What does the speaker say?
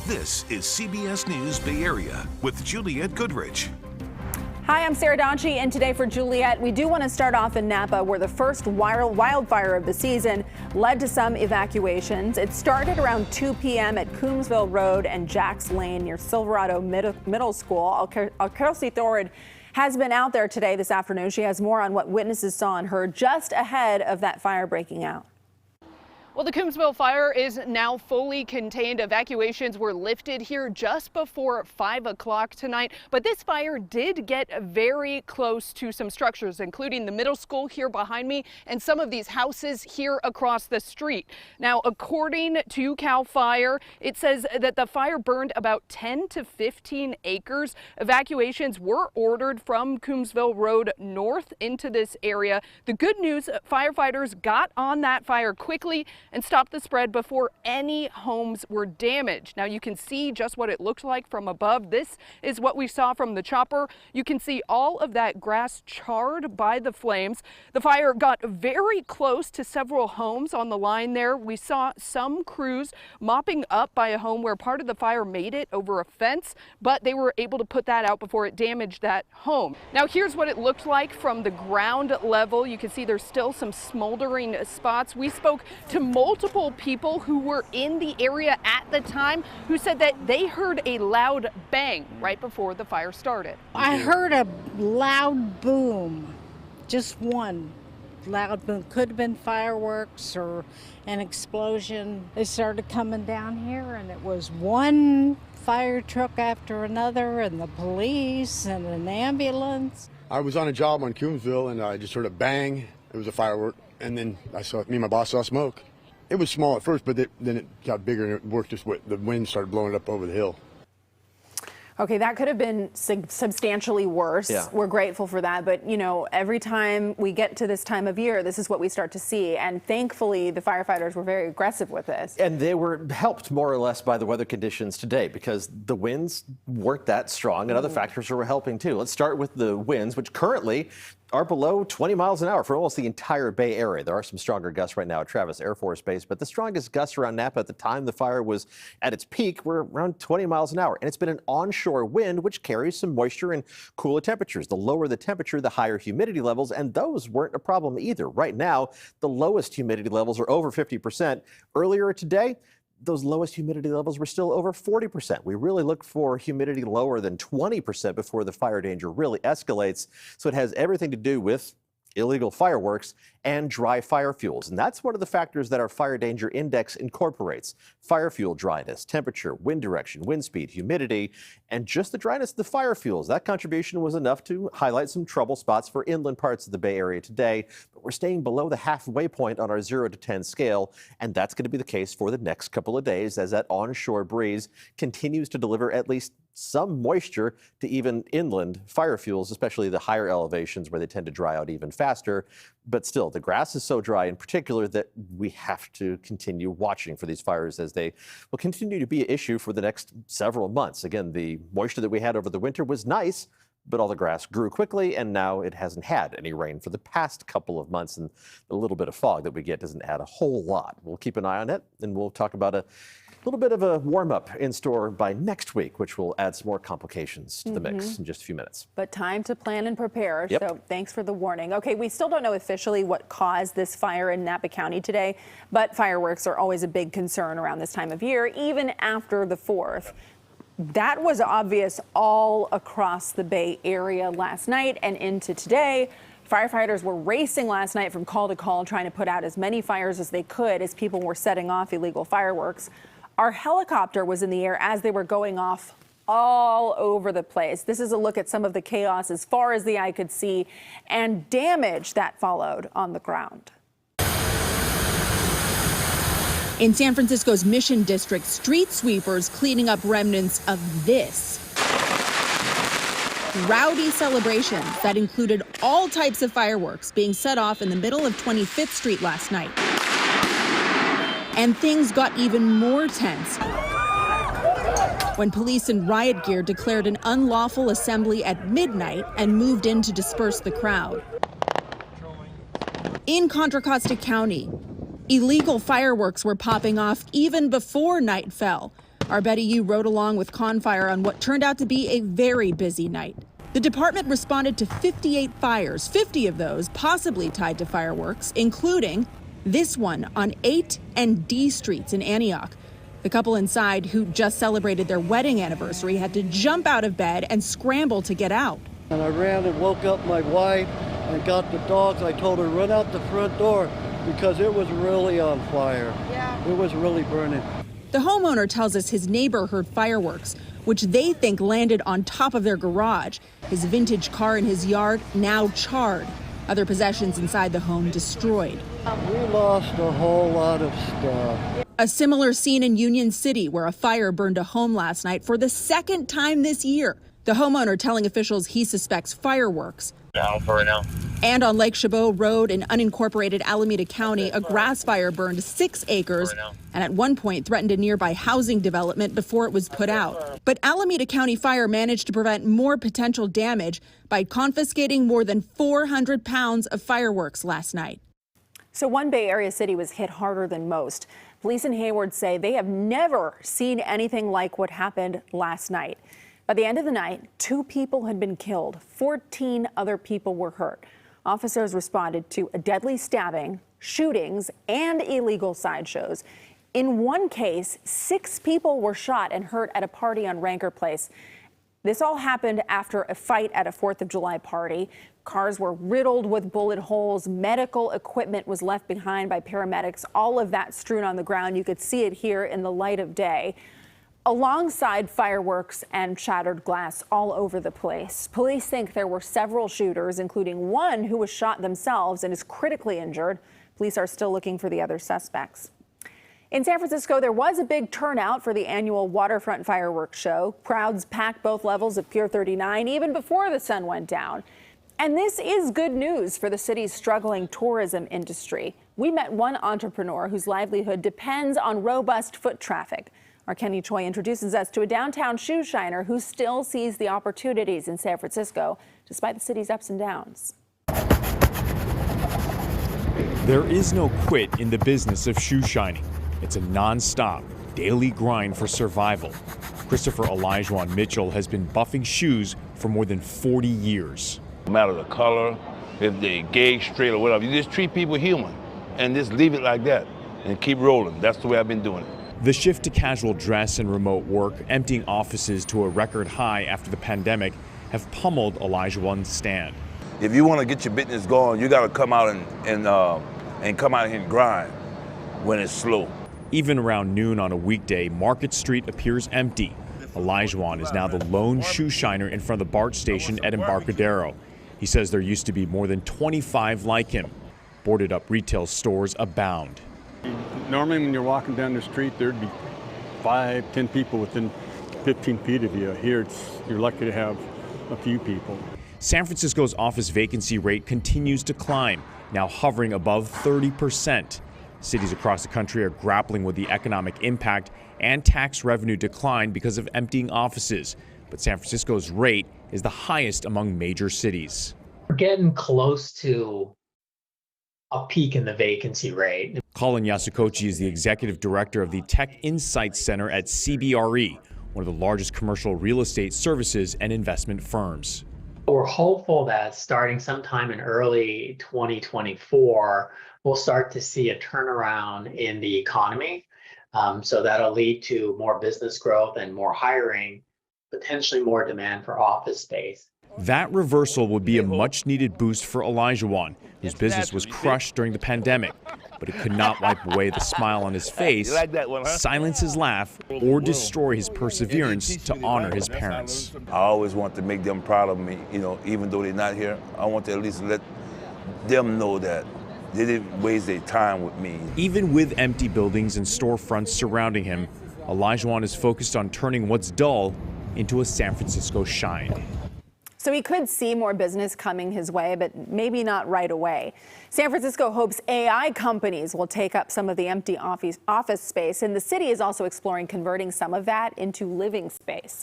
This is CBS News Bay Area with Juliette Goodrich. Hi, I'm Sarah Donchie, and today for Juliette, we do want to start off in Napa, where the first wildfire of the season led to some evacuations. It started around 2 p.m. at Coombsville Road and Jacks Lane near Silverado Middle School. Kelsey Thorud has been out there today this afternoon. She has more on what witnesses saw and heard just ahead of that fire breaking out. Well, the Coombsville fire is now fully contained. Evacuations were lifted here just before 5 o'clock tonight. But this fire did get very close to some structures, including the middle school here behind me and some of these houses here across the street. Now, according to CAL FIRE, it says that the fire burned about 10 to 15 acres. Evacuations were ordered from Coombsville Road north into this area. The good news, firefighters got on that fire quickly and stopped the spread before any homes were damaged. Now you can see just what it looked like from above. This is what we saw from the chopper. You can see all of that grass charred by the flames. The fire got very close to several homes on the line there. We saw some crews mopping up by a home where part of the fire made it over a fence, but they were able to put that out before it damaged that home. Now here's what it looked like from the ground level. You can see there's still some smoldering spots. We spoke to multiple people who were in the area at the time who said that they heard a loud bang right before the fire started. I heard a loud boom, just one loud boom. Could have been fireworks or an explosion. They started coming down here and it was one fire truck after another and the police and an ambulance. I was on a job on Coombsville and I just heard a bang. It was a firework, and then me and my boss saw smoke. It was small at first, but then it got bigger and it worked just what the wind started blowing it up over the hill. Okay, that could have been substantially worse. Yeah. We're grateful for that. But, you know, every time we get to this time of year, this is what we start to see. And thankfully, the firefighters were very aggressive with this. And they were helped more or less by the weather conditions today because the winds weren't that strong and other factors were helping too. Let's start with the winds, which currently are below 20 miles an hour for almost the entire Bay Area. There are some stronger gusts right now at Travis Air Force Base, but the strongest gusts around Napa at the time the fire was at its peak were around 20 miles an hour. And it's been an onshore wind, which carries some moisture and cooler temperatures. The lower the temperature, the higher humidity levels, and those weren't a problem either. Right now, the lowest humidity levels are over 50%. Earlier today, those lowest humidity levels were still over 40%. We really look for humidity lower than 20% before the fire danger really escalates. So it has everything to do with illegal fireworks and dry fire fuels. And that's one of the factors that our fire danger index incorporates. Fire fuel dryness, temperature, wind direction, wind speed, humidity, and just the dryness of the fire fuels. That contribution was enough to highlight some trouble spots for inland parts of the Bay Area today. But we're staying below the halfway point on our 0 to 10 scale. And that's going to be the case for the next couple of days as that onshore breeze continues to deliver at least some moisture to even inland fire fuels, especially the higher elevations where they tend to dry out even faster. But still, the grass is so dry in particular that we have to continue watching for these fires as they will continue to be an issue for the next several months. Again, the moisture that we had over the winter was nice, but all the grass grew quickly, and now it hasn't had any rain for the past couple of months, and the little bit of fog that we get doesn't add a whole lot. We'll keep an eye on it, and we'll talk about a little bit of a warm-up in store by next week, which will add some more complications to the mix in just a few minutes. But time to plan and prepare. Yep. So thanks for the warning. Okay, we still don't know officially what caused this fire in Napa County today, but fireworks are always a big concern around this time of year, even after the 4th. That was obvious all across the Bay Area last night and into today. Firefighters were racing last night from call to call, trying to put out as many fires as they could as people were setting off illegal fireworks. Our helicopter was in the air as they were going off all over the place. This is a look at some of the chaos as far as the eye could see and damage that followed on the ground. In San Francisco's Mission District, street sweepers cleaning up remnants of this. Rowdy celebrations that included all types of fireworks being set off in the middle of 25th Street last night. And things got even more tense when police in riot gear declared an unlawful assembly at midnight and moved in to disperse the crowd. In Contra Costa County, illegal fireworks were popping off even before night fell. Our Betty Yu rode along with Confire on what turned out to be a very busy night. The department responded to 58 fires, 50 of those possibly tied to fireworks, including this one on 8 and D Streets in Antioch. The couple inside, who just celebrated their wedding anniversary, had to jump out of bed and scramble to get out. And I ran and woke up my wife and got the dogs. I told her, run out the front door because it was really on fire. Yeah. It was really burning. The homeowner tells us his neighbor heard fireworks, which they think landed on top of their garage. His vintage car in his yard now charred. Other possessions inside the home destroyed. We lost a whole lot of stuff. A similar scene in Union City, where a fire burned a home last night for the second time this year. The homeowner telling officials he suspects fireworks. And on Lake Chabot Road in unincorporated Alameda County, a grass fire burned 6 acres and at one point threatened a nearby housing development before it was put out. But Alameda County Fire managed to prevent more potential damage by confiscating more than 400 pounds of fireworks last night. So one Bay Area city was hit harder than most. Police in Hayward say they have never seen anything like what happened last night. By the end of the night, 2 people had been killed. 14 other people were hurt. Officers responded to a deadly stabbing, shootings, and illegal sideshows. In one case, 6 people were shot and hurt at a party on Ranker Place. This all happened after a fight at a 4th of July party. Cars were riddled with bullet holes. Medical equipment was left behind by paramedics. All of that strewn on the ground. You could see it here in the light of day, alongside fireworks and shattered glass all over the place. Police think there were several shooters, including one who was shot themselves and is critically injured. Police are still looking for the other suspects. In San Francisco, there was a big turnout for the annual waterfront fireworks show. Crowds packed both levels of Pier 39 even before the sun went down. And this is good news for the city's struggling tourism industry. We met one entrepreneur whose livelihood depends on robust foot traffic. Our Kenny Choi introduces us to a downtown shoe shiner who still sees the opportunities in San Francisco, despite the city's ups and downs. There is no quit in the business of shoe shining. It's a non-stop, daily grind for survival. Christopher Elijah Mitchell has been buffing shoes for more than 40 years. No matter the color, if they gauge straight or whatever, you just treat people human and just leave it like that and keep rolling. That's the way I've been doing it. The shift to casual dress and remote work, emptying offices to a record high after the pandemic, have pummeled Elijah's stand. If you want to get your business going, you got to come out and come out here and grind when it's slow. Even around noon on a weekday, Market Street appears empty. Elijah is now the lone shoe shiner in front of the BART station at Embarcadero. He says there used to be more than 25 like him. Boarded up retail stores abound. Normally when you're walking down the street, there'd be 5, 10 people within 15 feet of you. Here, you're lucky to have a few people. San Francisco's office vacancy rate continues to climb, now hovering above 30%. Cities across the country are grappling with the economic impact and tax revenue decline because of emptying offices. But San Francisco's rate is the highest among major cities. We're getting close to a peak in the vacancy rate. Colin Yasukochi is the executive director of the Tech Insights Center at CBRE, one of the largest commercial real estate services and investment firms. We're hopeful that starting sometime in early 2024, we'll start to see a turnaround in the economy. So that'll lead to more business growth and more hiring, potentially more demand for office space. That reversal would be a much-needed boost for Elijah, whose business was crushed during the pandemic, but it could not wipe away the smile on his face, silence his laugh, or destroy his perseverance to honor his parents. I always want to make them proud of me, even though they're not here. I want to at least let them know that they didn't waste their time with me. Even with empty buildings and storefronts surrounding him, Elijah is focused on turning what's dull into a San Francisco shine. So he could see more business coming his way, but maybe not right away. San Francisco hopes AI companies will take up some of the empty office space, and the city is also exploring converting some of that into living space.